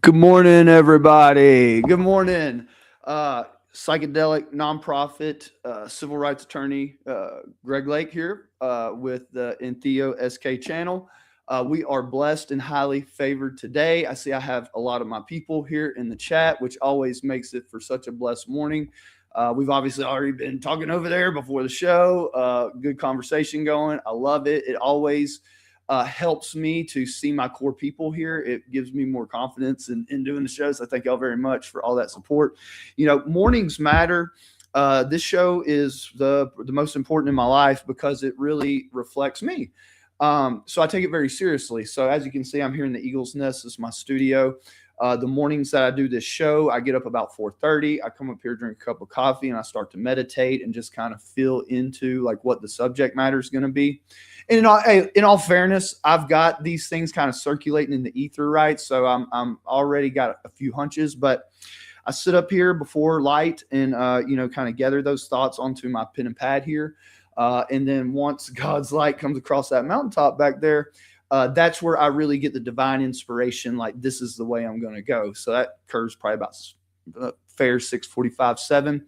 Good morning, everybody. Good morning. Psychedelic nonprofit civil rights attorney Greg Lake here with the EntheoSK channel. We are blessed and highly favored today. I see I have a lot of my people here in the chat, which always makes it for such a blessed morning. We've obviously already been talking over there before the show. Good conversation going. I love it. It always helps me to see my core people here. It gives me more confidence in doing the show. So thank y'all very much for all that support. You know, mornings matter. This show is the most important in my life because it really reflects me. So I take it very seriously. So as you can see, I'm here in the Eagle's Nest. This is my studio. The mornings that I do this show, I get up about 4:30. I come up here, drink a cup of coffee, and I start to meditate and just kind of feel into like what the subject matter is going to be. And in all fairness, I've got these things kind of circulating in the ether, right? So I'm already got a few hunches, but I sit up here before light and kind of gather those thoughts onto my pen and pad here. And then once God's light comes across that mountaintop back there, that's where I really get the divine inspiration. Like, this is the way I'm going to go. So that occurs probably about fair 6:45, 7.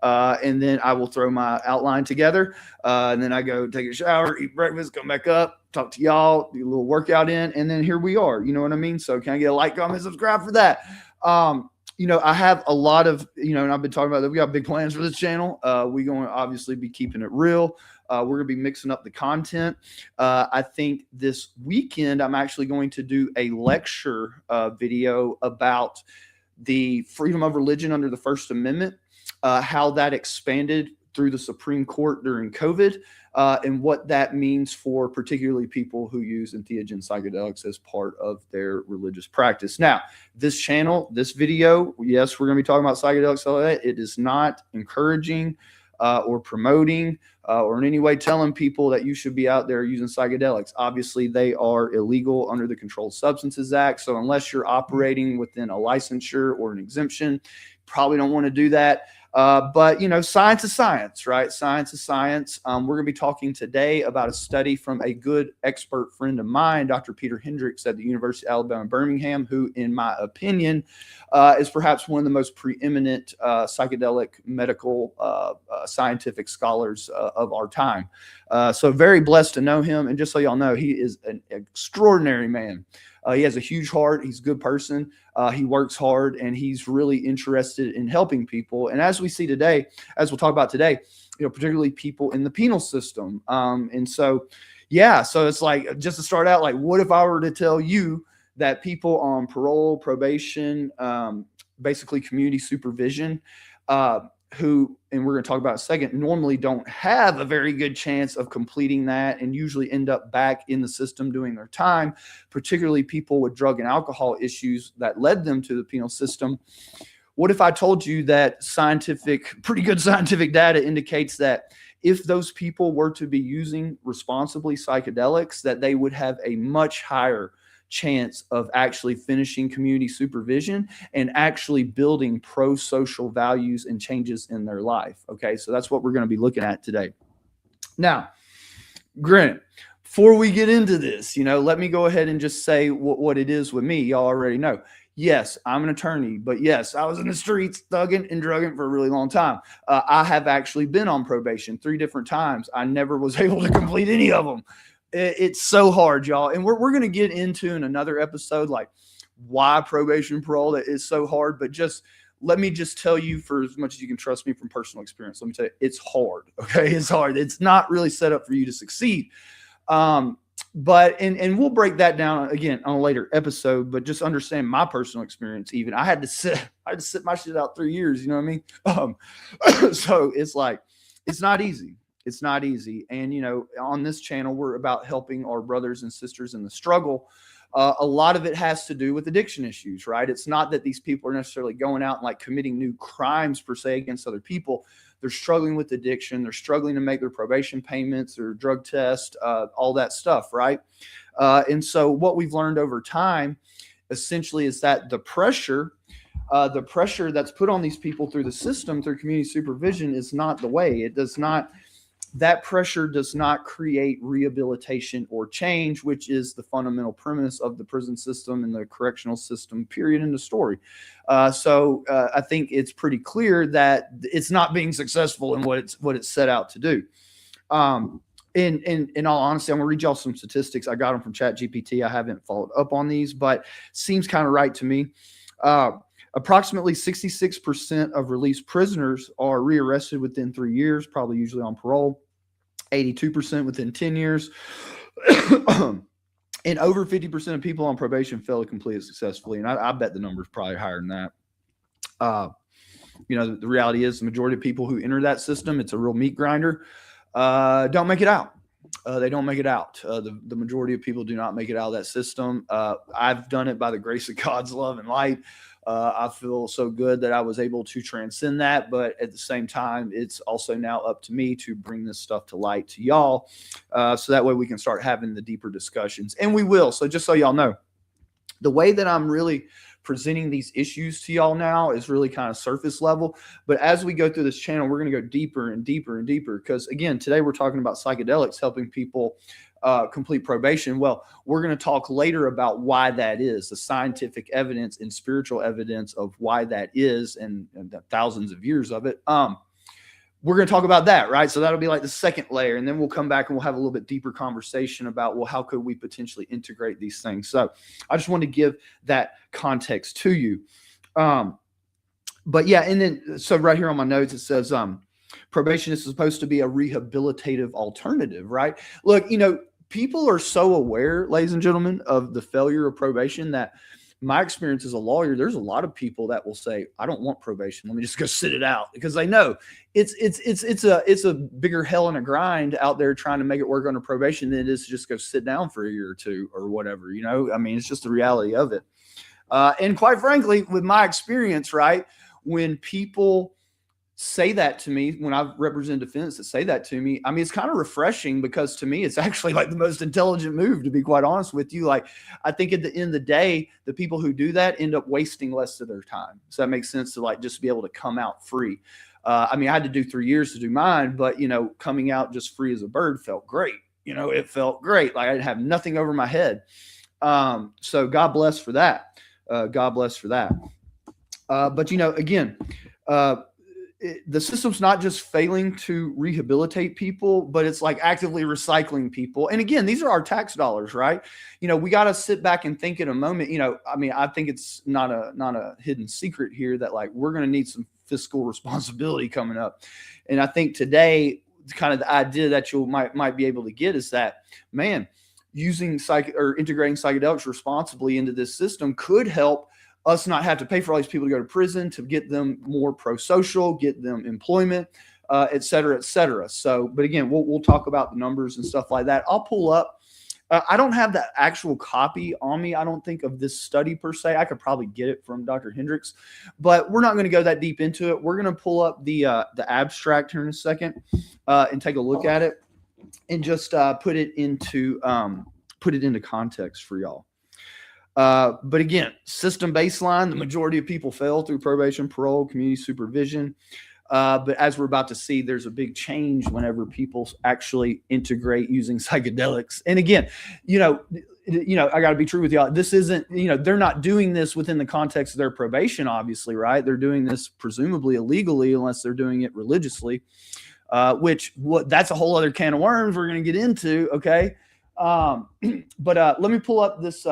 And then I will throw my outline together. And then I go take a shower, eat breakfast, come back up, talk to y'all, do a little workout in. And then here we are. You know what I mean? So can I get a like, comment, subscribe for that? I have a lot of, and I've been talking about that. We got big plans for this channel. We're going to obviously be keeping it real. We're going to be mixing up the content. I think this weekend, I'm actually going to do a lecture video about the freedom of religion under the First Amendment, how that expanded through the Supreme Court during COVID, and what that means for particularly people who use entheogen psychedelics as part of their religious practice. Now, this channel, this video, yes, we're going to be talking about psychedelics. It is not encouraging or promoting or in any way telling people that you should be out there using psychedelics. Obviously, they are illegal under the Controlled Substances Act. So unless you're operating within a licensure or an exemption, probably don't want to do that. But science is science, right? Science is science. We're going to be talking today about a study from a good expert friend of mine, Dr. Peter Hendricks at the University of Alabama, Birmingham, who, in my opinion, is perhaps one of the most preeminent psychedelic medical scientific scholars of our time. So very blessed to know him. And just so y'all know, he is an extraordinary man. He has a huge heart. He's a good person. He works hard, and he's really interested in helping people. And as we see today, as we'll talk about today, particularly people in the penal system. So it's like, just to start out, like, what if I were to tell you that people on parole, probation, basically community supervision, who, and we're going to talk about in a second, normally don't have a very good chance of completing that and usually end up back in the system doing their time, particularly people with drug and alcohol issues that led them to the penal system. What if I told you that pretty good scientific data indicates that if those people were to be using responsibly psychedelics, that they would have a much higher chance of actually finishing community supervision and actually building pro-social values and changes in their life. Okay, so that's what we're going to be looking at today. Now, granted, before we get into this, let me go ahead and just say what it is with me. Y'all already know. Yes, I'm an attorney, but yes, I was in the streets thugging and drugging for a really long time. I have actually been on probation 3 different times. I never was able to complete any of them. It's so hard, y'all. And we're going to get into in another episode, like, why probation parole is so hard. But let me tell you, for as much as you can trust me from personal experience, let me tell you, it's hard. Okay. It's hard. It's not really set up for you to succeed. But we'll break that down again on a later episode, but just understand my personal experience. Even I had to sit my shit out 3 years. You know what I mean? So it's like, it's not easy. It's not easy. And, on this channel, we're about helping our brothers and sisters in the struggle. A lot of it has to do with addiction issues, right? It's not that these people are necessarily going out and like committing new crimes per se against other people. They're struggling with addiction. They're struggling to make their probation payments, their drug test, all that stuff, right? And so what we've learned over time essentially is that the pressure that's put on these people through the system, through community supervision, is not the way. It does not that pressure does not create rehabilitation or change, which is the fundamental premise of the prison system and the correctional system, period, in the story. So I think it's pretty clear that it's not being successful in what it's set out to do. In all honesty, I'm gonna read y'all some statistics. I got them from ChatGPT. I haven't followed up on these, but seems kind of right to me. Approximately 66% of released prisoners are rearrested within 3 years, probably usually on parole. 82% within 10 years. And over 50% of people on probation fail to complete it successfully. And I bet the number is probably higher than that. The reality is the majority of people who enter that system, it's a real meat grinder, don't make it out. They don't make it out. The majority of people do not make it out of that system. I've done it by the grace of God's love and light. I feel so good that I was able to transcend that. But at the same time, it's also now up to me to bring this stuff to light to y'all. So that way we can start having the deeper discussions. And we will. So just so y'all know, the way that I'm really presenting these issues to y'all now is really kind of surface level. But as we go through this channel, we're going to go deeper and deeper and deeper. Because again, today we're talking about psychedelics helping people complete probation. Well, we're going to talk later about why that is, the scientific evidence and spiritual evidence of why that is, and the thousands of years of it. We're going to talk about that, right? So that'll be like the second layer. And then we'll come back and we'll have a little bit deeper conversation about, well, how could we potentially integrate these things? So I just want to give that context to you. But yeah, and then, so right here on my notes, it says, probation is supposed to be a rehabilitative alternative, right? Look, people are so aware, ladies and gentlemen, of the failure of probation that my experience as a lawyer, there's a lot of people that will say, I don't want probation. Let me just go sit it out, because they know it's a bigger hell and a grind out there trying to make it work under probation than it is to just go sit down for a year or two or whatever, it's just the reality of it. And quite frankly, with my experience, right, when people say that to me, when I represent defendants that say that to me, it's kind of refreshing, because to me, it's actually like the most intelligent move, to be quite honest with you. Like, I think at the end of the day, the people who do that end up wasting less of their time. So that makes sense, to like just be able to come out free. I had to do 3 years to do mine, but coming out just free as a bird felt great. It felt great. Like I didn't have nothing over my head. So God bless for that. God bless for that. But again, the system's not just failing to rehabilitate people, but it's like actively recycling people. And again, these are our tax dollars, right? We got to sit back and think in a moment. I think it's not a hidden secret here that like we're going to need some fiscal responsibility coming up. And I think today, kind of the idea that you might be able to get is that, man, using integrating psychedelics responsibly into this system could help us not have to pay for all these people to go to prison, to get them more pro-social, get them employment, et cetera, et cetera. So, but again, we'll talk about the numbers and stuff like that. I'll pull up. I don't have that actual copy on me, I don't think, of this study per se. I could probably get it from Dr. Hendricks, but we're not going to go that deep into it. We're going to pull up the abstract here in a second and take a look at it and just put it into context for y'all. But again, system baseline, the majority of people fail through probation, parole, community supervision. But as we're about to see, there's a big change whenever people actually integrate using psychedelics. And again, I got to be true with y'all. This isn't, they're not doing this within the context of their probation, obviously, right? They're doing this presumably illegally, unless they're doing it religiously, that's a whole other can of worms we're going to get into. Okay. But let me pull up this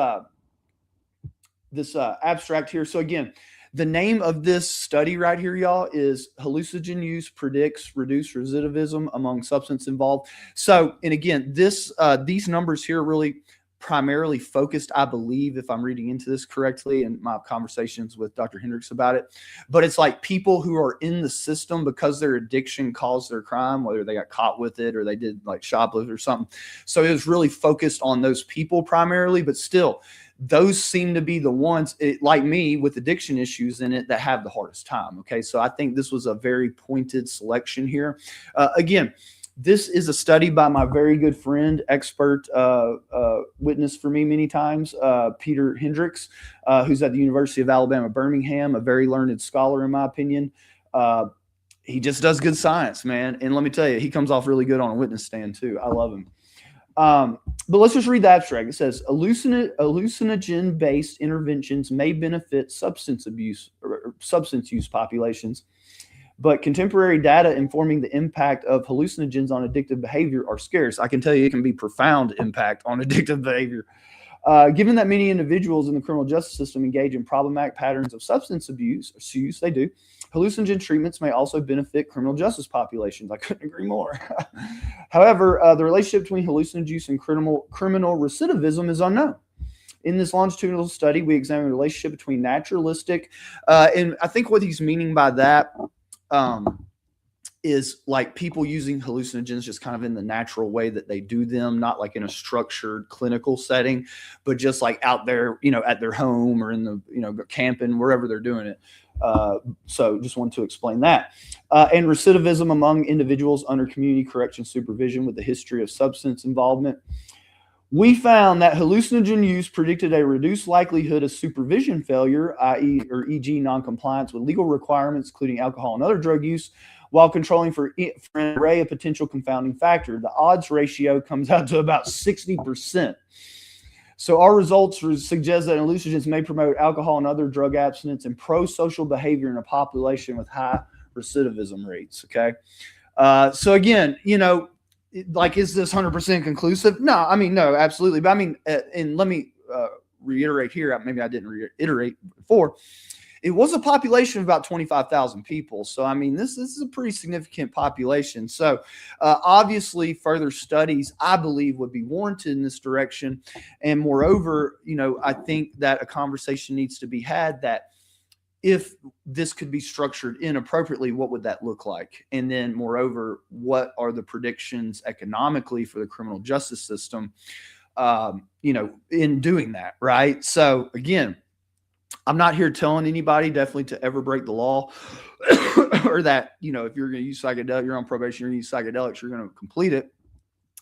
abstract here. So again, the name of this study right here, y'all, is Hallucinogen Use Predicts Reduced Recidivism Among Substance Involved. So, and again, these numbers here really primarily focused, I believe, if I'm reading into this correctly, in my conversations with Dr. Hendricks about it, but it's like people who are in the system because their addiction caused their crime, whether they got caught with it or they did like shoplift or something. So it was really focused on those people primarily, but still, those seem to be the ones, like me, with addiction issues in it, that have the hardest time. Okay, so I think this was a very pointed selection here. Again, this is a study by my very good friend, expert witness for me many times, Peter Hendricks, who's at the University of Alabama, Birmingham, a very learned scholar, in my opinion. he just does good science, man. And let me tell you, he comes off really good on a witness stand too. I love him. But let's just read the abstract. It says hallucinogen-based interventions may benefit substance abuse or substance use populations, but contemporary data informing the impact of hallucinogens on addictive behavior are scarce. I can tell you it can be profound impact on addictive behavior. Given that many individuals in the criminal justice system engage in problematic patterns of substance abuse, they do, hallucinogen treatments may also benefit criminal justice populations. I couldn't agree more. However, the relationship between hallucinogen use and criminal recidivism is unknown. In this longitudinal study, we examined the relationship between naturalistic, and I think what he's meaning by that is like people using hallucinogens just kind of in the natural way that they do them, not like in a structured clinical setting, but just like out there, at their home or in the, camping, wherever they're doing it. So just wanted to explain that. And recidivism among individuals under community correction supervision with a history of substance involvement. We found that hallucinogen use predicted a reduced likelihood of supervision failure, i.e. or e.g. noncompliance with legal requirements, including alcohol and other drug use, while controlling for an array of potential confounding factors. The odds ratio comes out to about 60%. So our results suggest that hallucinogens may promote alcohol and other drug abstinence and pro-social behavior in a population with high recidivism rates, okay? So again, is this 100% conclusive? No, no, absolutely. But and let me reiterate here, maybe I didn't reiterate before, it was a population of about 25,000 people. So, this is a pretty significant population. So, obviously, further studies, I believe, would be warranted in this direction. And moreover, I think that a conversation needs to be had that if this could be structured inappropriately, what would that look like? And then, moreover, what are the predictions economically for the criminal justice system, in doing that, right? So, again, I'm not here telling anybody definitely to ever break the law or that, if you're going to use psychedelics, you're on probation, you're going to use psychedelics, you're going to complete it.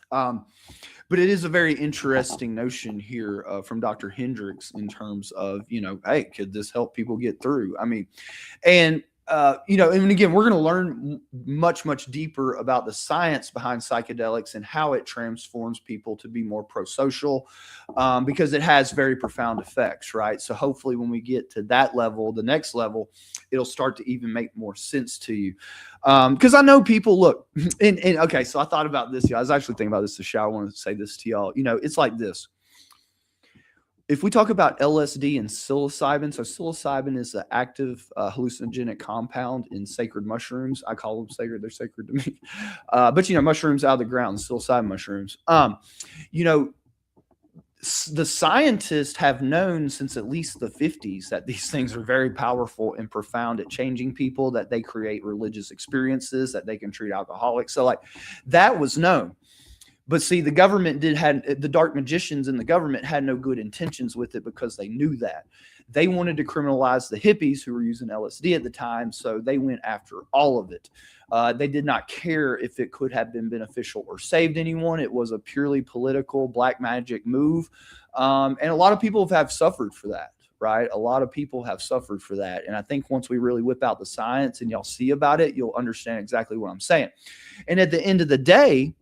But it is a very interesting notion here from Dr. Hendricks in terms of, hey, could this help people get through? And again, we're going to learn much, much deeper about the science behind psychedelics and how it transforms people to be more pro-social, because it has very profound effects, right? So hopefully when we get to that level, the next level, it'll start to even make more sense to you. Because I know people look, and okay, so I thought about this. I was actually thinking about this to show. I want to say this to y'all. It's like this. If we talk about LSD and psilocybin, so psilocybin is an active hallucinogenic compound in sacred mushrooms. I call them sacred; they're sacred to me. But mushrooms out of the ground, psilocybin mushrooms. The scientists have known since at least the 50s that these things are very powerful and profound at changing people. That they create religious experiences, that they can treat alcoholics. So that was known. But see, the government the dark magicians in the government had no good intentions with it because they knew that. They wanted to criminalize the hippies who were using LSD at the time, so they went after all of it. They did not care if it could have been beneficial or saved anyone. It was a purely political black magic move. And a lot of people have suffered for that, right? A lot of people have suffered for that. And I think once we really whip out the science and y'all see about it, you'll understand exactly what I'm saying. And at the end of the day,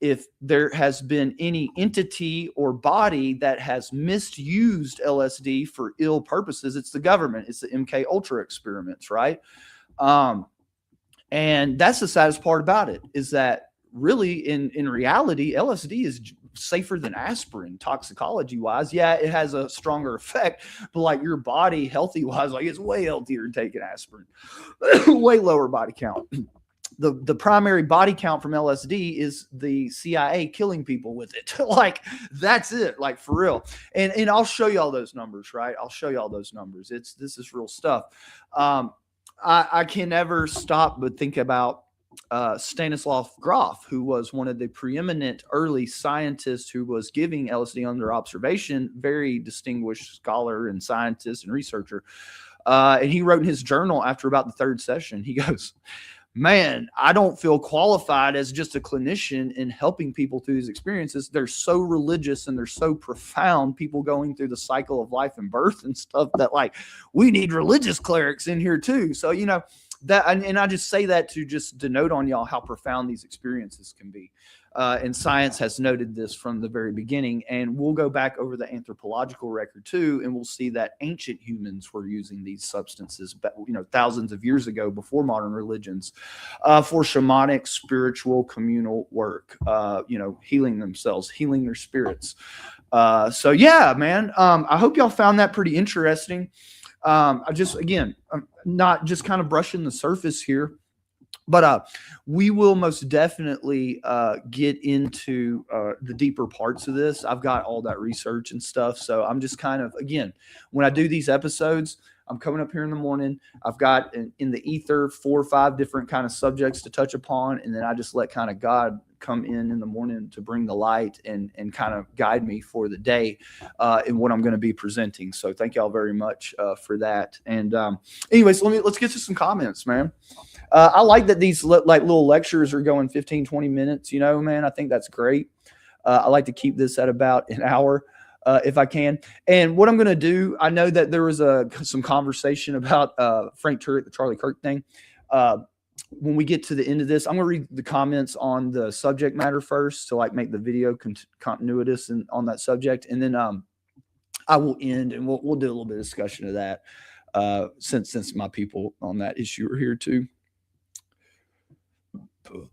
if there has been any entity or body that has misused LSD for ill purposes, it's the government. It's the MK Ultra experiments, right? And that's the saddest part about it, is that really in reality, LSD is safer than aspirin toxicology wise. Yeah, it has a stronger effect, but your body healthy wise, it's way healthier than taking aspirin. Way lower body count. The primary body count from LSD is the CIA killing people with it. That's it, for real. And I'll show you all those numbers, right? I'll show you all those numbers. This is real stuff. I can never stop but think about Stanislav Grof, who was one of the preeminent early scientists who was giving LSD under observation, very distinguished scholar and scientist and researcher. And he wrote in his journal after about the third session, he goes, man, I don't feel qualified as just a clinician in helping people through these experiences. They're so religious and they're so profound, people going through the cycle of life and birth and stuff, that like we need religious clerics in here too. So, you know, that, and I just say that to just denote on y'all how profound these experiences can be. And science has noted this from the very beginning. And we'll go back over the anthropological record too, and we'll see that ancient humans were using these substances, you know, thousands of years ago before modern religions, for shamanic, spiritual, communal work. You know, healing themselves, healing their spirits. So yeah, man. I hope y'all found that pretty interesting. I just, again, I'm not just kind of brushing the surface here. But we will most definitely get into the deeper parts of this. I've got all that research and stuff. So I'm just kind of, again, when I do these episodes, I'm coming up here in the morning. I've got in the ether 4 or 5 different kind of subjects to touch upon. And then I just let kind of God come in the morning to bring the light and kind of guide me for the day in what I'm going to be presenting. So thank y'all very much for that. And anyways, let's get to some comments, man. I like that these like little lectures are going 15, 20 minutes, you know, man. I think that's great. I like to keep this at about an hour if I can. And what I'm going to do, I know that there was some conversation about Frank Turek, the Charlie Kirk thing. When we get to the end of this, I'm going to read the comments on the subject matter first to like make the video continuous and on that subject. And then I will end and we'll do a little bit of discussion of that since my people on that issue are here too.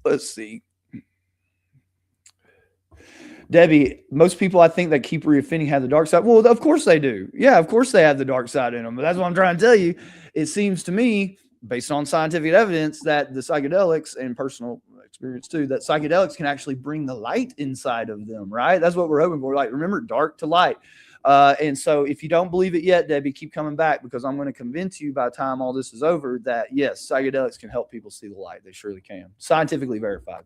Let's see. Debbie, most people I think that keep reoffending have the dark side. Well, of course they do. Yeah, of course they have the dark side in them. But that's what I'm trying to tell you. It seems to me, based on scientific evidence, that the psychedelics and personal experience too, that psychedelics can actually bring the light inside of them, right? That's what we're hoping for. Like, remember, dark to light. And so if you don't believe it yet, Debbie, keep coming back, because I'm going to convince you by the time all this is over that, yes, psychedelics can help people see the light. They surely can. Scientifically verified.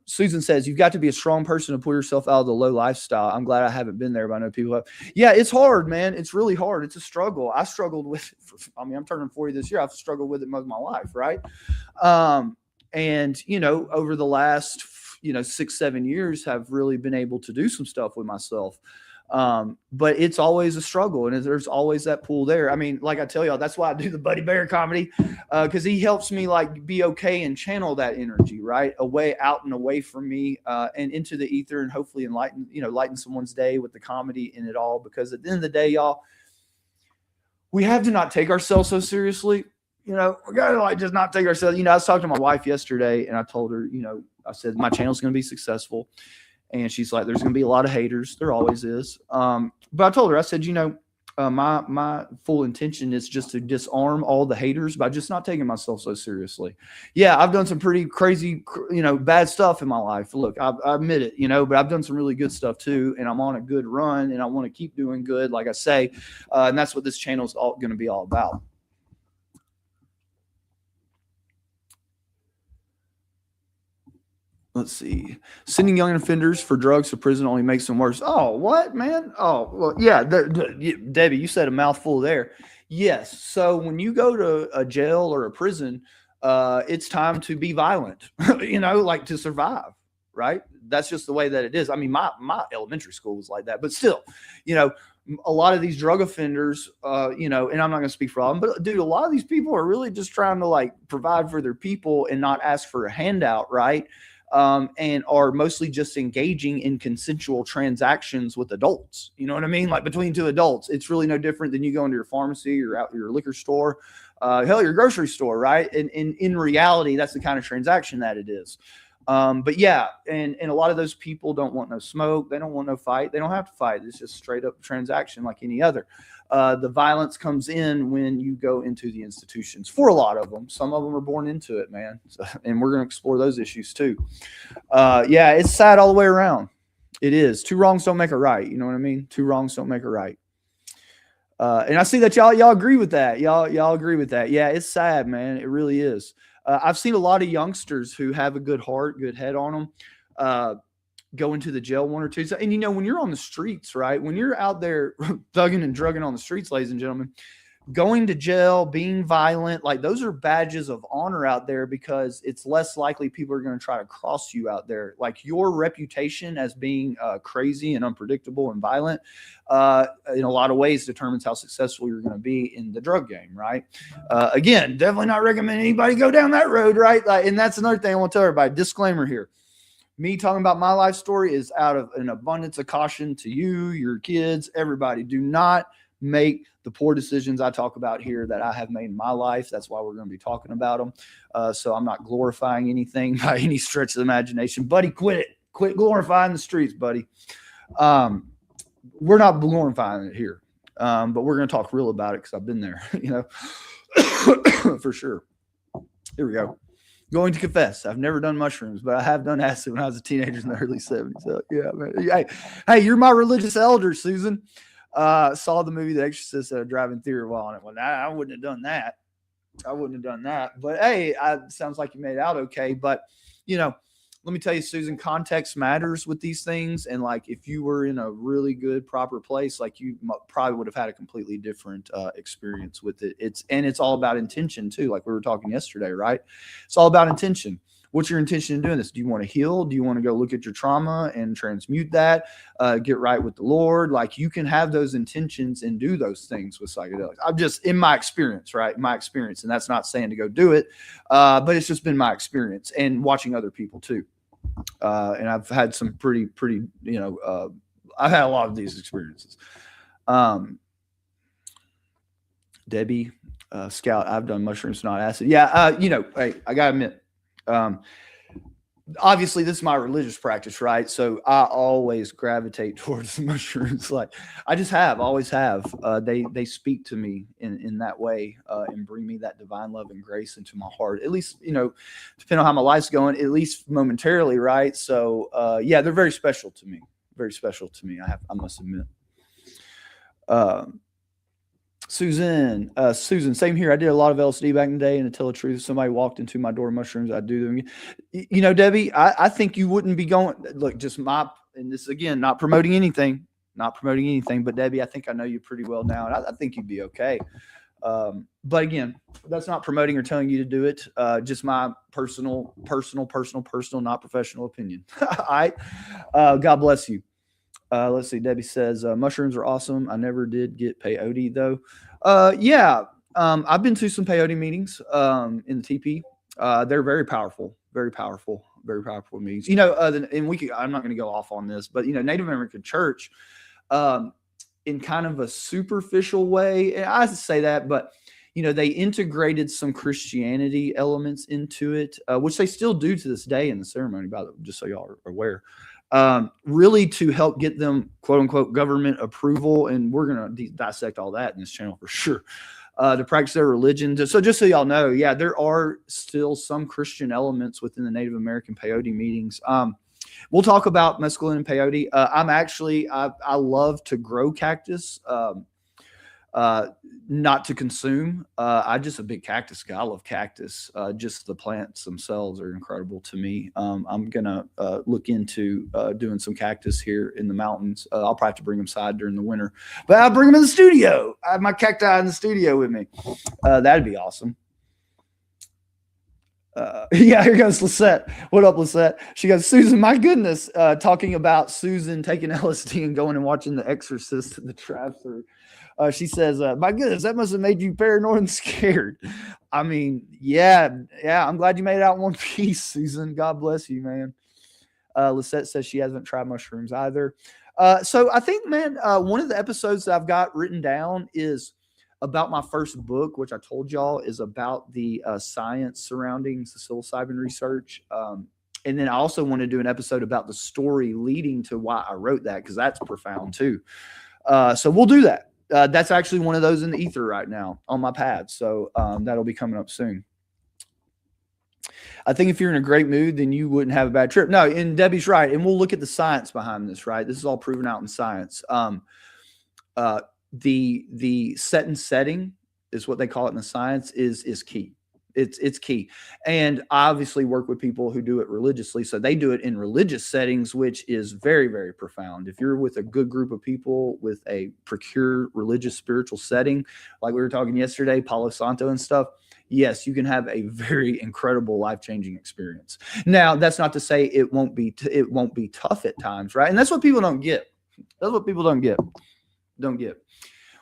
Susan says, you've got to be a strong person to pull yourself out of the low lifestyle. I'm glad I haven't been there, but I know people have. Yeah, it's hard, man. It's really hard. It's a struggle. I struggled with it. I'm turning 40 this year. I've struggled with it most of my life, right? And, you know, over the last, 6-7 years have really been able to do some stuff with myself. But it's always a struggle, and there's always that pull there. I mean, like I tell y'all, that's why I do the Buddy Bear comedy, because he helps me like be okay and channel that energy right away, out and away from me, and into the ether, and hopefully lighten someone's day with the comedy in it all. Because at the end of the day, y'all, we have to not take ourselves so seriously. We gotta like just not take ourselves. I was talking to my wife yesterday, and I told her, I said my channel's going to be successful. And she's like, there's going to be a lot of haters. There always is. But I told her, I said, my full intention is just to disarm all the haters by just not taking myself so seriously. Yeah, I've done some pretty crazy, bad stuff in my life. Look, I admit it, but I've done some really good stuff too. And I'm on a good run, and I want to keep doing good, like I say. And that's what this channel is all going to be all about. Let's see. Sending young offenders for drugs to prison only makes them worse. Oh, what, man? Oh, well, yeah. Debbie, you said a mouthful there. Yes. So when you go to a jail or a prison, it's time to be violent, like to survive, right? That's just the way that it is. I mean, my elementary school was like that, but still, a lot of these drug offenders, and I'm not going to speak for all of them, but dude, a lot of these people are really just trying to like provide for their people and not ask for a handout, right? And are mostly just engaging in consensual transactions with adults. You know what I mean? Like between two adults, it's really no different than you go into your pharmacy or out your liquor store, hell, your grocery store, right? And in reality, that's the kind of transaction that it is. But yeah, and a lot of those people don't want no smoke. They don't want no fight. They don't have to fight. It's just straight up transaction like any other. The violence comes in when you go into the institutions for a lot of them. Some of them are born into it, man. So, and we're going to explore those issues too. Yeah, it's sad all the way around. It is. 2 wrongs don't make a right. You know what I mean? 2 wrongs don't make a right. And I see that y'all agree with that. Y'all agree with that. Yeah, it's sad, man. It really is. I've seen a lot of youngsters who have a good heart, good head on them, go into the jail 1 or 2. And when you're on the streets, right? When you're out there thugging and drugging on the streets, ladies and gentlemen, going to jail, being violent, like those are badges of honor out there, because it's less likely people are going to try to cross you out there. Like your reputation as being crazy and unpredictable and violent, in a lot of ways determines how successful you're going to be in the drug game, right? Again, definitely not recommend anybody go down that road, right? Like, and that's another thing I want to tell everybody. Disclaimer here. Me talking about my life story is out of an abundance of caution to you, your kids, everybody. Do not make the poor decisions I talk about here that I have made in my life. That's why we're going to be talking about them. So I'm not glorifying anything by any stretch of the imagination. Buddy, quit it. Quit glorifying the streets, buddy. We're not glorifying it here, but we're going to talk real about it because I've been there, for sure. Here we go. Going to confess, I've never done mushrooms, but I have done acid when I was a teenager in the early 70s. So, yeah, man. Hey, you're my religious elder, Susan. Saw the movie The Exorcist driving through a while, and well, I wouldn't have done that. But hey, sounds like you made it out okay. But let me tell you, Susan, context matters with these things. And like, if you were in a really good, proper place, like you probably would have had a completely different experience with it. It's all about intention too. Like we were talking yesterday, right? It's all about intention. What's your intention in doing this? Do you want to heal? Do you want to go look at your trauma and transmute that, get right with the Lord? Like you can have those intentions and do those things with psychedelics. I'm just in my experience, right? My experience. And that's not saying to go do it, but it's just been my experience and watching other people too. And I've had some pretty, I've had a lot of these experiences. Debbie, Scout, I've done mushrooms, not acid. Yeah. Hey, I gotta admit, obviously this is my religious practice, right? So I always gravitate towards the mushrooms. Like I just always have. They speak to me in that way, and bring me that divine love and grace into my heart. At least, depending on how my life's going, at least momentarily, right? So yeah, they're very special to me. Very special to me. I must admit. Susan, same here. I did a lot of LSD back in the day, and to tell the truth, if somebody walked into my door of mushrooms, I'd do them. Debbie, I think you wouldn't be going. Look, and this again, not promoting anything, but Debbie, I think I know you pretty well now, and I think you'd be okay. But again, that's not promoting or telling you to do it. Just my personal, not professional opinion. All right. God bless you. Let's see. Debbie says, mushrooms are awesome. I never did get peyote though. Yeah. I've been to some peyote meetings, in the TP. They're very powerful meetings, and I'm not going to go off on this, but Native American church, in kind of a superficial way, and I say that, but they integrated some Christianity elements into it, which they still do to this day in the ceremony, by the way, just so y'all are aware. Really to help get them quote unquote government approval. And we're going to dissect all that in this channel for sure, to practice their religion. So just so y'all know, yeah, there are still some Christian elements within the Native American peyote meetings. We'll talk about mescaline and peyote. I love to grow cactus, not to consume. I'm just a big cactus guy. I love cactus. Just the plants themselves are incredible to me. I'm gonna look into doing some cactus here in the mountains. I'll probably have to bring them inside during the winter, but I'll bring them in the studio. I have my cacti in the studio with me. That'd be awesome. Yeah, here goes Lisette. What up, Lisette? She goes, Susan, my goodness, talking about Susan taking LSD and going and watching The Exorcist, the drive-through. She says, my goodness, that must have made you paranoid and scared. I mean, yeah, I'm glad you made it out in one piece, Susan. God bless you, man. Lisette says she hasn't tried mushrooms either. So I think, man, one of the episodes that I've got written down is about my first book, which I told y'all is about the science surrounding the psilocybin research. And then I also want to do an episode about the story leading to why I wrote that, because that's profound too. So we'll do that. That's actually one of those in the ether right now on my pad. So that'll be coming up soon. I think if you're in a great mood, then you wouldn't have a bad trip. No, and Debbie's right. And we'll look at the science behind this, right? This is all proven out in science. The set and setting is what they call it in the science is key. It's key. And I obviously work with people who do it religiously. So they do it in religious settings, which is very, very profound. If you're with a good group of people with a procure religious spiritual setting, like we were talking yesterday, Palo Santo and stuff, yes, you can have a very incredible life-changing experience. Now, that's not to say it won't be tough at times, right? And that's what people don't get. That's what people don't get.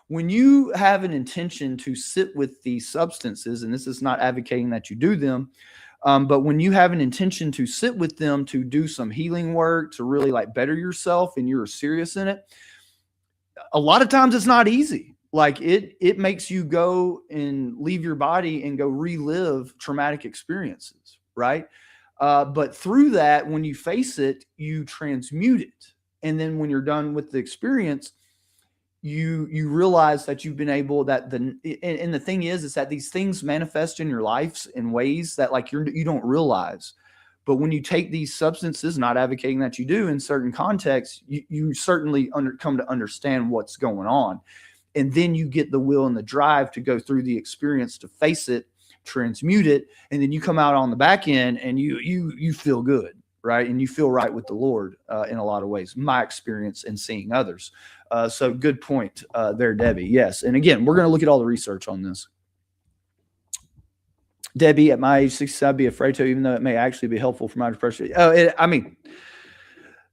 When you have an intention to sit with these substances, and this is not advocating that you do them, but when you have an intention to sit with them to do some healing work, to really like better yourself, and you're serious in it, a lot of times it's not easy. Like it makes you go and leave your body and go relive traumatic experiences, right? But through that, when you face it, you transmute it. And then when you're done with the experience, you realize that you've been able and the thing is that these things manifest in your lives in ways that like you don't realize. But when you take these substances, not advocating that you do in certain contexts, you certainly come to understand what's going on. And then you get the will and the drive to go through the experience, to face it, transmute it, and then you come out on the back end and you feel good, right? And you feel right with the Lord in a lot of ways. My experience in seeing others. So good point there, Debbie. Yes. And again, we're going to look at all the research on this. Debbie, at my age 60, I'd be afraid to, even though it may actually be helpful for my depression.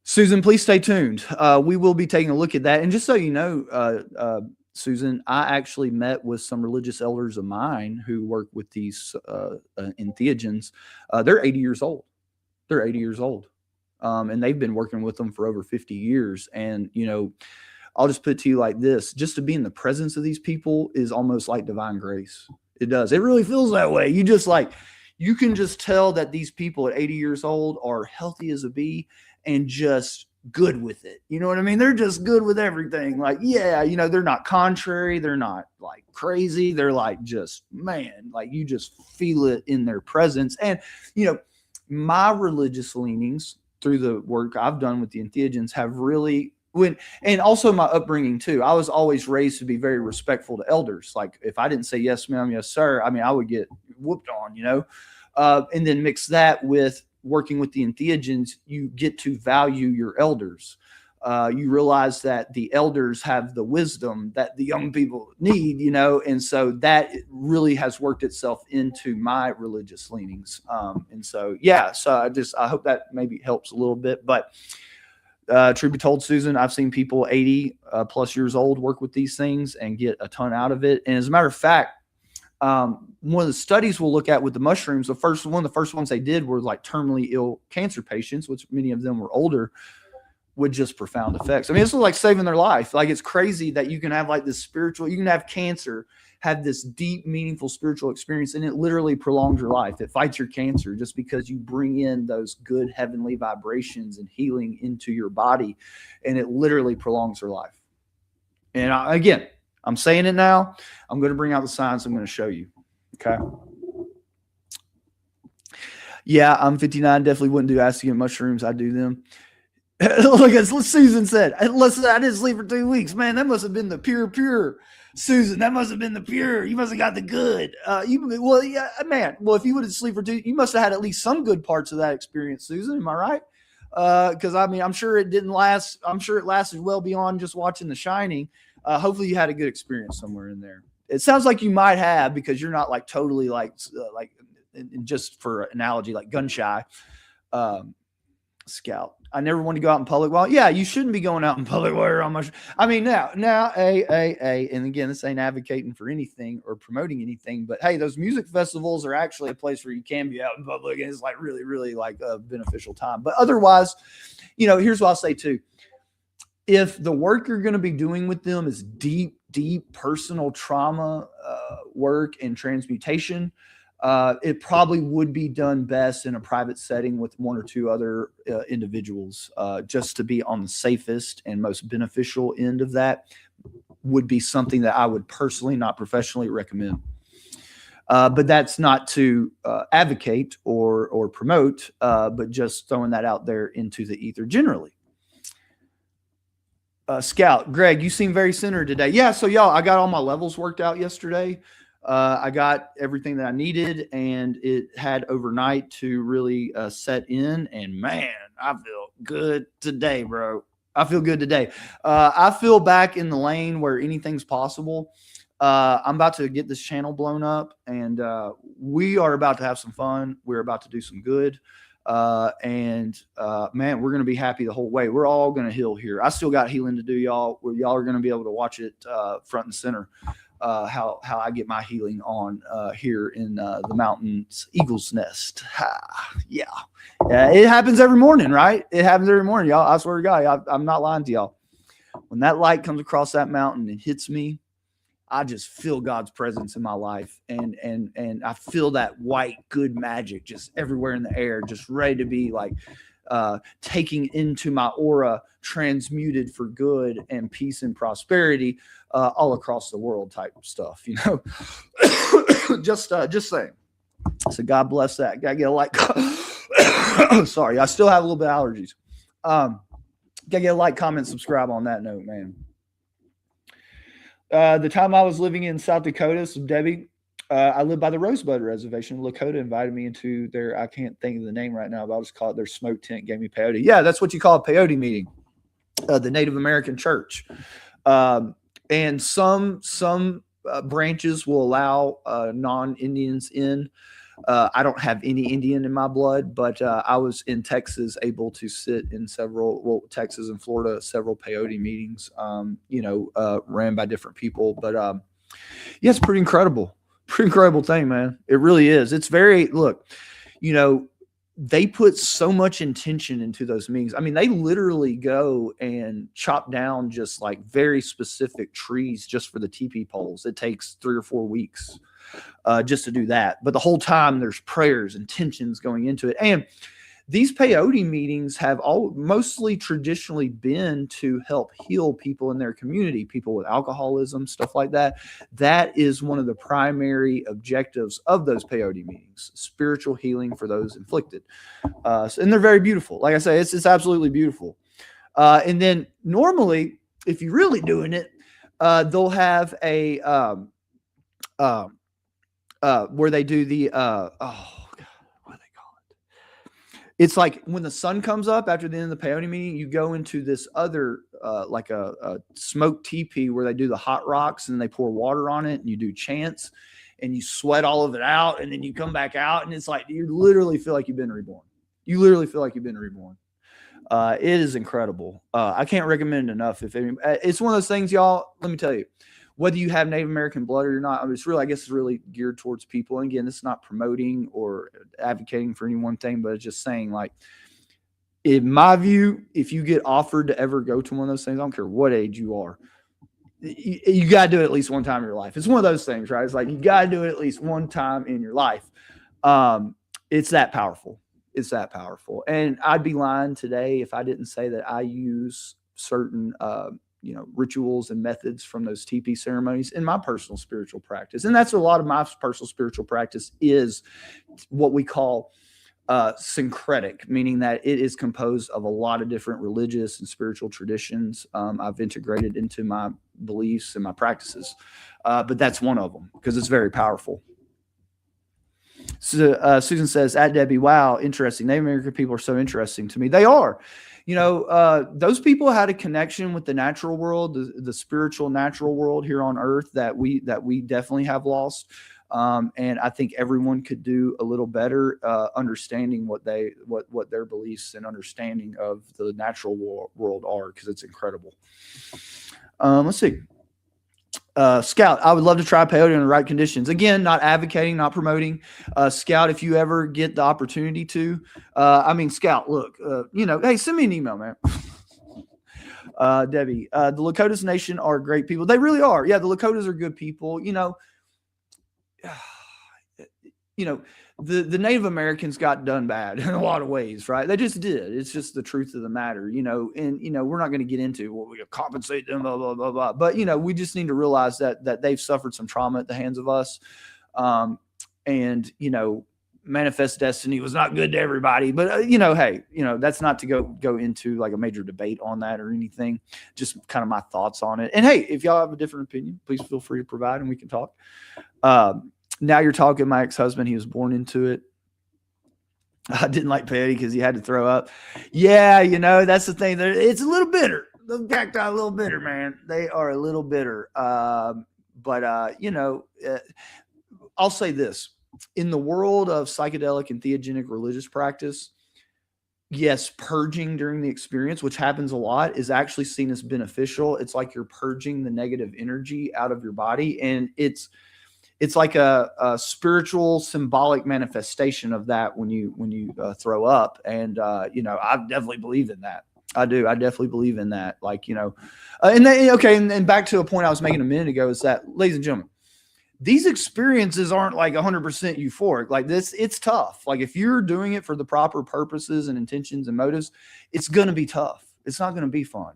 Susan, please stay tuned. We will be taking a look at that. And just so you know, Susan, I actually met with some religious elders of mine who work with these entheogens. They're 80 years old. And they've been working with them for over 50 years. And, you know, I'll just put it to you like this. Just to be in the presence of these people is almost like divine grace. It does. It really feels that way. You can just tell that these people at 80 years old are healthy as a bee and just good with it. You know what I mean? They're just good with everything. Like, yeah, you know, they're not contrary. They're not like crazy. They're like just, man, like you just feel it in their presence. And, you know, my religious leanings through the work I've done with the entheogens have really and also my upbringing too. I was always raised to be very respectful to elders. Like if I didn't say yes, ma'am, yes, sir, I mean, I would get whooped on, you know? And then mix that with working with the entheogens, you get to value your elders. You realize that the elders have the wisdom that the young people need, you know, and so that really has worked itself into my religious leanings. And so, yeah, so I hope that maybe helps a little bit. But truth be told, Susan, I've seen people 80 plus years old work with these things and get a ton out of it. And as a matter of fact, one of the studies we'll look at with the mushrooms, one of the first ones they did were like terminally ill cancer patients, which many of them were older, with just profound effects. I mean, this was like saving their life. Like, it's crazy that you can have like this you can have cancer, have this deep, meaningful spiritual experience, and it literally prolongs your life. It fights your cancer just because you bring in those good heavenly vibrations and healing into your body, and it literally prolongs your life. And again, I'm saying it now. I'm going to bring out the science. I'm going to show you. Okay. Yeah, I'm 59. Definitely wouldn't do acid and mushrooms. I do them. Look, as Susan said, listen, I didn't sleep for 2 weeks. Man, that must have been the pure. Susan, that must have been the pure. You must have got the good. Well, if you would have sleep for 2, you must have had at least some good parts of that experience, Susan. Am I right? Because I mean, I'm sure it didn't last. I'm sure it lasted well beyond just watching The Shining. Hopefully, you had a good experience somewhere in there. It sounds like you might have, because you're not like totally like just for analogy, like gun shy. Scout. I never want to go out in public. Well, yeah, you shouldn't be going out in public while you're on mushroom. I mean, now, and again, this ain't advocating for anything or promoting anything, but hey, those music festivals are actually a place where you can be out in public, and it's like really, really like a beneficial time. But otherwise, you know, here's what I'll say too. If the work you're going to be doing with them is deep personal trauma work and transmutation, it probably would be done best in a private setting with 1 or 2 other individuals, just to be on the safest and most beneficial end of that. Would be something that I would personally, not professionally, recommend. But that's not to advocate or promote, but just throwing that out there into the ether generally. Scout, Greg, you seem very centered today. Yeah, so y'all, I got all my levels worked out yesterday. I got everything that I needed, and it had overnight to really set in. And man, I feel good today, bro. I feel good today. I feel back in the lane where anything's possible. I'm about to get this channel blown up, and we are about to have some fun. We're about to do some good. Man, we're going to be happy the whole way. We're all going to heal here. I still got healing to do, y'all. Where y'all are going to be able to watch it front and center. How I get my healing on here in the mountains, Eagle's Nest. Yeah, it happens every morning, right? It happens every morning, y'all. I swear to God, I'm not lying to y'all. When that light comes across that mountain and hits me, I just feel God's presence in my life, and I feel that white good magic just everywhere in the air, just ready to be like taking into my aura, transmuted for good and peace and prosperity all across the world type of stuff, you know. just saying. So God bless that. Gotta get a like. Sorry, I still have a little bit of allergies. Gotta get a like, comment, subscribe on that note, man. The time I was living in South Dakota, so Debbie, I live by the Rosebud Reservation. Lakota invited me into their, I can't think of the name right now, but I'll just call it their smoke tent, gave me peyote. Yeah, that's what you call a peyote meeting, the Native American church. And some branches will allow non-Indians in. I don't have any Indian in my blood, but I was in Texas able to sit in Texas and Florida, several peyote meetings, ran by different people. But yeah, it's pretty incredible thing, man. It really is. It's look, they put so much intention into those meetings. I mean, they literally go and chop down just like very specific trees just for the teepee poles. It takes 3 or 4 weeks just to do that. But the whole time there's prayers, intentions going into it. And these peyote meetings have mostly traditionally been to help heal people in their community, people with alcoholism, stuff like that. That is one of the primary objectives of those peyote meetings, spiritual healing for those inflicted. And they're very beautiful. Like I say, it's absolutely beautiful. And then normally, if you're really doing it, they'll have a where they do the it's like when the sun comes up after the end of the peyote meeting, you go into this other like a smoked teepee where they do the hot rocks and they pour water on it and you do chants and you sweat all of it out and then you come back out and it's like you literally feel like you've been reborn. It is incredible. I can't recommend it enough. It's one of those things, y'all. Let me tell you. Whether you have Native American blood or not, I guess it's really geared towards people. And again, it's not promoting or advocating for any one thing, but it's just saying, like, in my view, if you get offered to ever go to one of those things, I don't care what age you are, you got to do it at least one time in your life. It's one of those things, right? It's like you got to do it at least one time in your life. It's that powerful. And I'd be lying today if I didn't say that I use certain rituals and methods from those teepee ceremonies in my personal spiritual practice. And that's a lot of my personal spiritual practice is what we call syncretic, meaning that it is composed of a lot of different religious and spiritual traditions I've integrated into my beliefs and my practices. But that's one of them because it's very powerful. So, Susan says, at Debbie, wow, interesting. Native American people are so interesting to me. They are. Those people had a connection with the natural world, the spiritual natural world here on earth that we definitely have lost. And I think everyone could do a little better understanding what their beliefs and understanding of the natural world are, because it's incredible. Let's see. Scout, I would love to try peyote in the right conditions. Again, not advocating, not promoting. Scout, if you ever get the opportunity to, Scout, look, hey, send me an email, man. Debbie, the Lakotas Nation are great people. They really are. Yeah, the Lakotas are good people. The Native Americans got done bad in a lot of ways, right? They just did. It's just the truth of the matter, and we're not going to get into we compensate them, blah, blah, blah, blah. But, we just need to realize that they've suffered some trauma at the hands of us. Manifest destiny was not good to everybody, but hey, that's not to go into like a major debate on that or anything, just kind of my thoughts on it. And hey, if y'all have a different opinion, please feel free to provide and we can talk. Now you're talking my ex-husband. He was born into it. I didn't like Petty because he had to throw up. Yeah, that's the thing. It's a little bitter. The cacti are a little bitter, man. They are a little bitter. But I'll say this. In the world of psychedelic and theogenic religious practice, yes, purging during the experience, which happens a lot, is actually seen as beneficial. It's like you're purging the negative energy out of your body, and it's like a spiritual symbolic manifestation of that when you throw up. And I definitely believe in that. I do. I definitely believe in that. And back to a point I was making a minute ago is that, ladies and gentlemen, these experiences aren't like 100% euphoric. Like this, it's tough. Like if you're doing it for the proper purposes and intentions and motives, it's going to be tough. It's not going to be fun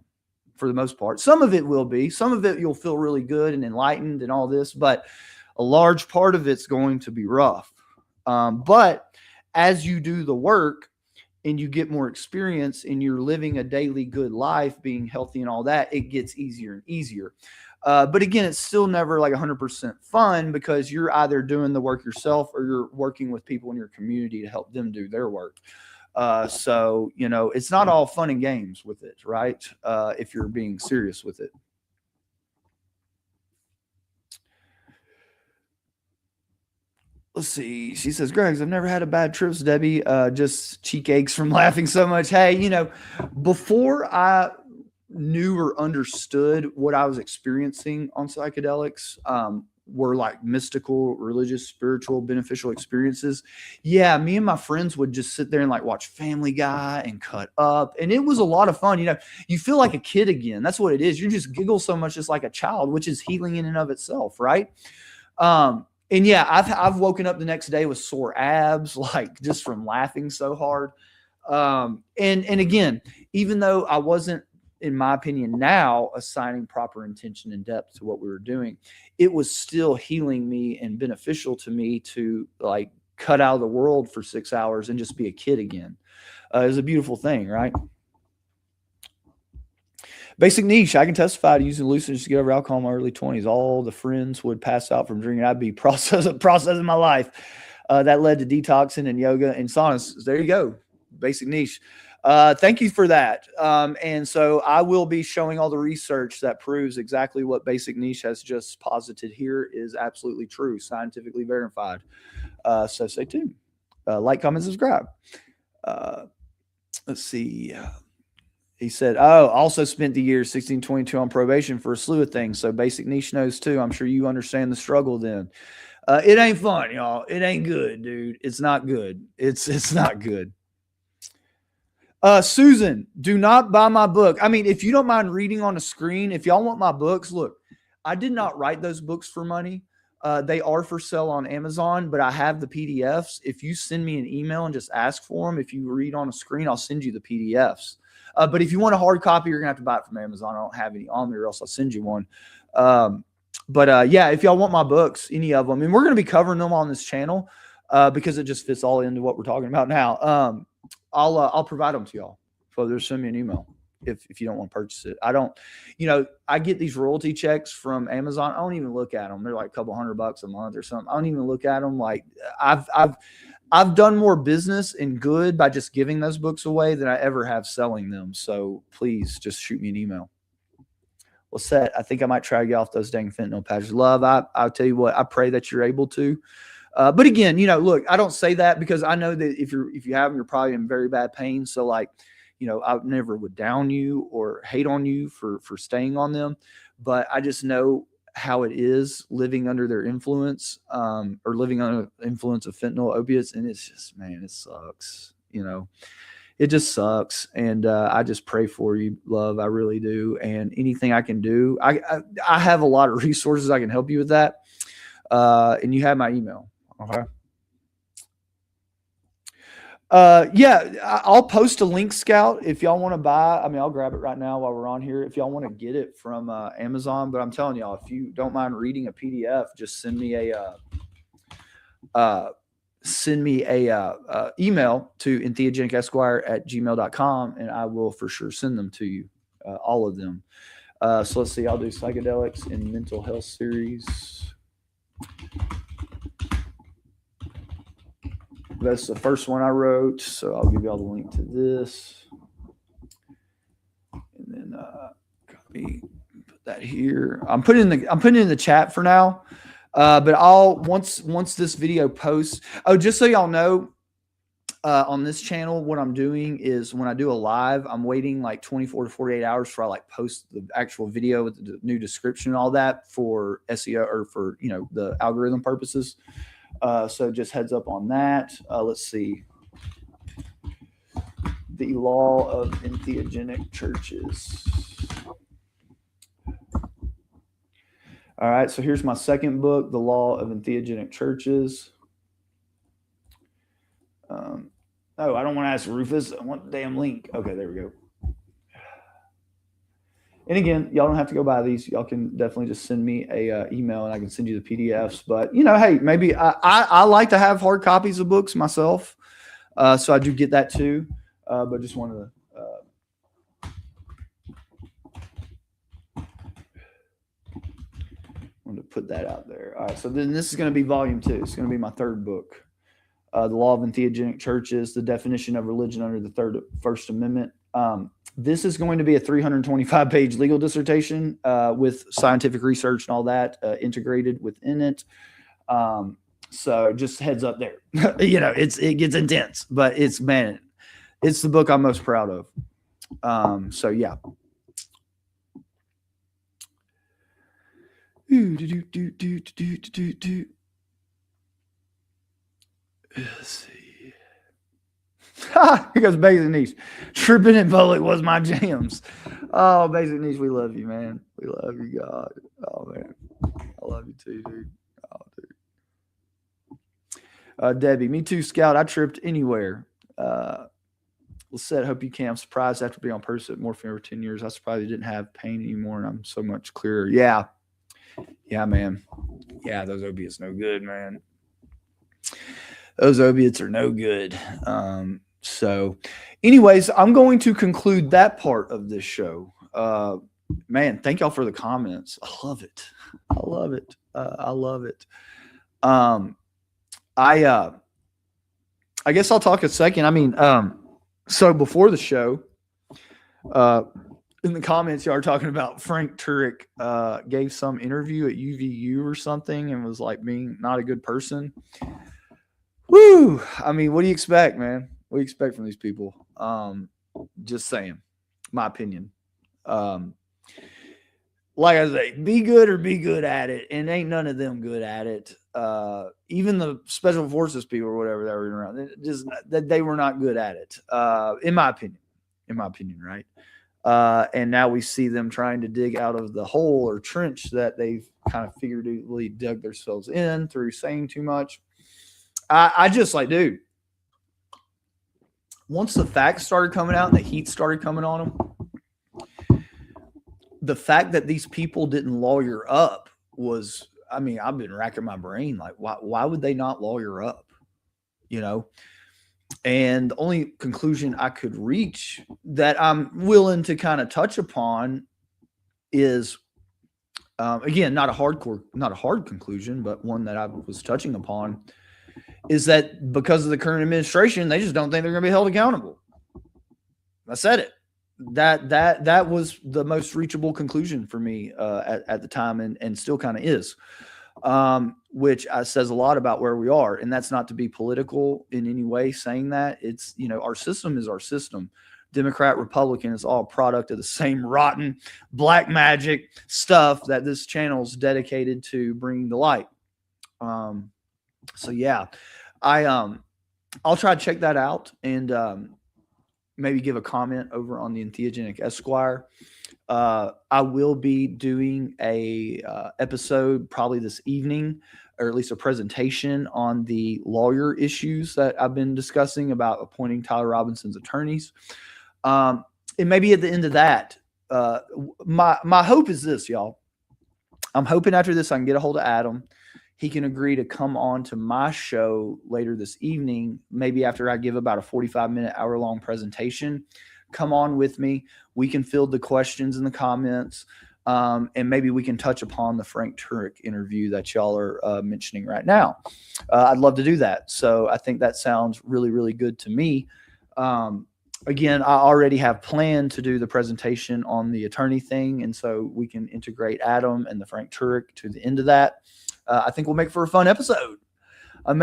for the most part. Some of it will be. Some of it you'll feel really good and enlightened and all this, but a large part of it's going to be rough. But as you do the work and you get more experience and you're living a daily good life, being healthy and all that, it gets easier and easier. But again, it's still never like 100% fun because you're either doing the work yourself or you're working with people in your community to help them do their work. So it's not all fun and games with it, right? If you're being serious with it. Let's see. She says, Greg's, I've never had a bad trips, Debbie. Just cheek aches from laughing so much. Hey, before I knew or understood what I was experiencing on psychedelics, were like mystical, religious, spiritual, beneficial experiences. Yeah, me and my friends would just sit there and like watch Family Guy and cut up. And it was a lot of fun. You feel like a kid again. That's what it is. You just giggle so much just like a child, which is healing in and of itself, right? And yeah, I've woken up the next day with sore abs, like just from laughing so hard. And again, even though I wasn't, in my opinion, now assigning proper intention and depth to what we were doing, it was still healing me and beneficial to me to like cut out of the world for 6 hours and just be a kid again. It was a beautiful thing, right? Basic niche. I can testify to using hallucinogens to get over alcohol in my early 20s. All the friends would pass out from drinking. I'd be processing my life. That led to detoxing and yoga and saunas. There you go. Basic niche. Thank you for that. And so I will be showing all the research that proves exactly what Basic Niche has just posited here is absolutely true, scientifically verified. So stay tuned. Like, comment, subscribe. Let's see. He said, also spent the year 1622 on probation for a slew of things. So Basic Niche knows too. I'm sure you understand the struggle then. It ain't fun, y'all. It ain't good, dude. It's not good. It's not good. Susan, do not buy my book. I mean, if you don't mind reading on a screen, if y'all want my books, look, I did not write those books for money. They are for sale on Amazon, but I have the PDFs. If you send me an email and just ask for them, if you read on a screen, I'll send you the PDFs. But if you want a hard copy, you're going to have to buy it from Amazon. I don't have any on me or else I'll send you one. Yeah, if y'all want my books, any of them, and we're going to be covering them on this channel because it just fits all into what we're talking about now. I'll provide them to y'all. So just send me an email if you don't want to purchase it. I don't, I get these royalty checks from Amazon. I don't even look at them. They're like a couple $100 a month or something. I don't even look at them. Like I've done more business and good by just giving those books away than I ever have selling them. So please just shoot me an email. Well, Seth, I think I might try to get off those dang fentanyl patches. Love, I'll tell you what, I pray that you're able to. But again, look, I don't say that because I know that if you have them, you're probably in very bad pain. So like, I never would down you or hate on you for staying on them. But I just know how it is living under their influence or living under the influence of fentanyl opiates. And it's just, man, it sucks. It just sucks. And I just pray for you, love. I really do. And anything I can do, I have a lot of resources. I can help you with that. And you have my email. Okay. Yeah, I'll post a link, Scout, if y'all want to buy. I mean, I'll grab it right now while we're on here if y'all want to get it from Amazon. But I'm telling y'all, if you don't mind reading a PDF, just send me a email to EntheoGenicEsquire@gmail.com, and I will for sure send them to you, all of them. So let's see. I'll do psychedelics in mental health series. That's the first one I wrote, so I'll give y'all the link to this. And then copy, put that here. I'm putting it in the chat for now. But I'll once this video posts. Oh, just so y'all know, on this channel, what I'm doing is when I do a live, I'm waiting like 24 to 48 hours for I like post the actual video with the new description and all that for SEO or for, you know, the algorithm purposes. So just heads up on that. Let's see. The law of entheogenic churches. All right, so here's my second book, The Law of Entheogenic Churches. Oh, I don't want to ask Rufus. I want the damn link. Okay, there we go. And again, y'all don't have to go buy these. Y'all can definitely just send me a email and I can send you the PDFs. But, you know, hey, maybe I like to have hard copies of books myself. So I do get that too. But just wanted to put that out there. All right, so then this is going to be volume 2. It's going to be my third book. The Law of Entheogenic Churches, the definition of religion under the First Amendment. This is going to be a 325-page legal dissertation with scientific research and all that integrated within it. So just heads up there. You know, it gets intense, but it's the book I'm most proud of. So yeah. Let's see. Here goes Basic Niche. Tripping in public was my jams. Oh, Basic Niche, we love you, man. We love you, God. Oh, man. I love you too, dude. Oh, dude. Debbie, me too, Scout. I tripped anywhere. Lisette, hope you can. I'm surprised after being on person at morphine over 10 years. I surprised I didn't have pain anymore, and I'm so much clearer. Yeah. Yeah, man. Yeah, those opiates no good, man. Those opiates are no good. So anyways, I'm going to conclude that part of this show. Man, thank y'all for the comments. I love it. I love it. I love it. I guess I'll talk a second. I mean, so before the show, in the comments, y'all are talking about Frank Turek gave some interview at UVU or something and was like being not a good person. Woo! I mean, what do you expect, man? What do you expect from these people? Just saying, my opinion. Like I say, be good or be good at it, and ain't none of them good at it. Even the special forces people or whatever that were around, they were not good at it. In my opinion, right? And now we see them trying to dig out of the hole or trench that they've kind of figuratively dug themselves in through saying too much. I just like, dude, once the facts started coming out and the heat started coming on them, the fact that these people didn't lawyer up was, I mean, I've been racking my brain. Like, why would they not lawyer up? You know? And the only conclusion I could reach that I'm willing to kind of touch upon is, again, not a hard conclusion, but one that I was touching upon, is that because of the current administration, they just don't think they're going to be held accountable. I said it. That was the most reachable conclusion for me at the time, and still kind of is, which says a lot about where we are. And that's not to be political in any way saying that. It's, you know, our system is our system. Democrat, Republican is all a product of the same rotten black magic stuff that this channel is dedicated to bringing to light. So yeah, I'll try to check that out and maybe give a comment over on the Entheogenic Esquire. I will be doing a episode probably this evening, or at least a presentation on the lawyer issues that I've been discussing about appointing Tyler Robinson's attorneys. And maybe at the end of that, my hope is this, y'all. I'm hoping after this I can get a hold of Adam. He can agree to come on to my show later this evening, maybe after I give about a 45-minute, hour-long presentation. Come on with me. We can field the questions in the comments. And maybe we can touch upon the Frank Turek interview that y'all are mentioning right now. I'd love to do that. So I think that sounds really, really good to me. Again, I already have planned to do the presentation on the attorney thing, and so we can integrate Adam and the Frank Turek to the end of that. I think we'll make for a fun episode. I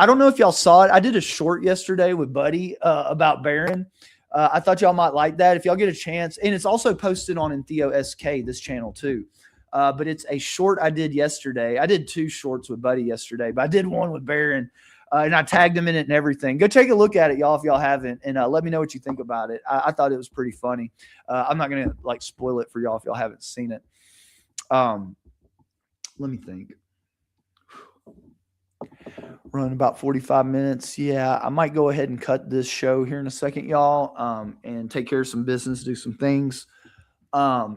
don't know if y'all saw it. I did a short yesterday with Buddy about Barron. I thought y'all might like that if y'all get a chance. And it's also posted on EntheoSK, this channel too. But it's a short I did yesterday. I did 2 shorts with Buddy yesterday, but I did one with Barron. And I tagged him in it and everything. Go take a look at it, y'all, if y'all haven't, and let me know what you think about it. I thought it was pretty funny. I'm not going to like spoil it for y'all if y'all haven't seen it. Let me think. Run about 45 minutes. Yeah, I might go ahead and cut this show here in a second, y'all, and take care of some business, do some things. Yeah,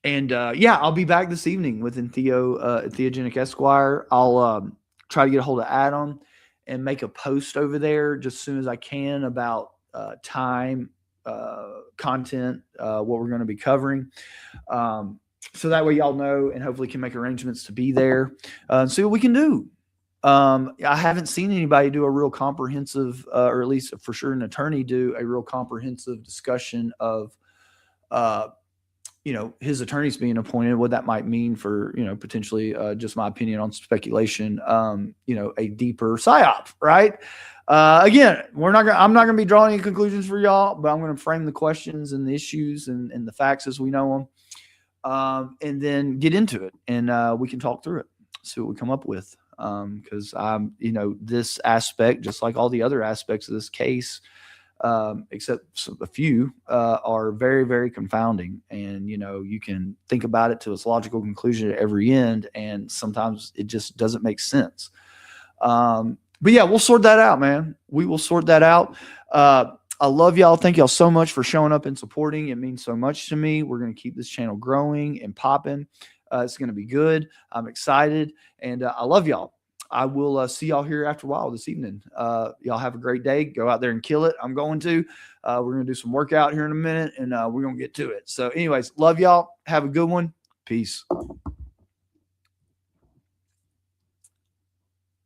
I'll be back this evening with EntheoGenic Esquire. I'll try to get a hold of Adam and make a post over there just as soon as I can about time, content, what we're going to be covering. So that way y'all know and hopefully can make arrangements to be there and see what we can do. I haven't seen anybody do a real comprehensive, or at least for sure an attorney do a real comprehensive discussion of, his attorneys being appointed, what that might mean for, potentially just my opinion on speculation, a deeper psyop, right? Again, I'm not going to be drawing any conclusions for y'all, but I'm going to frame the questions and the issues and the facts as we know them, and then get into it, and we can talk through it, see what we come up with. Because this aspect, just like all the other aspects of this case, except a few, are very, very confounding. And, you can think about it to its logical conclusion at every end, and sometimes it just doesn't make sense. But yeah, we'll sort that out, man. We will sort that out. I love y'all. Thank y'all so much for showing up and supporting. It means so much to me. We're going to keep this channel growing and popping. It's going to be good. I'm excited, and I love y'all. I will see y'all here after a while this evening. Y'all have a great day. Go out there and kill it. I'm going to. We're going to do some workout here in a minute, and we're going to get to it. So anyways, love y'all. Have a good one. Peace.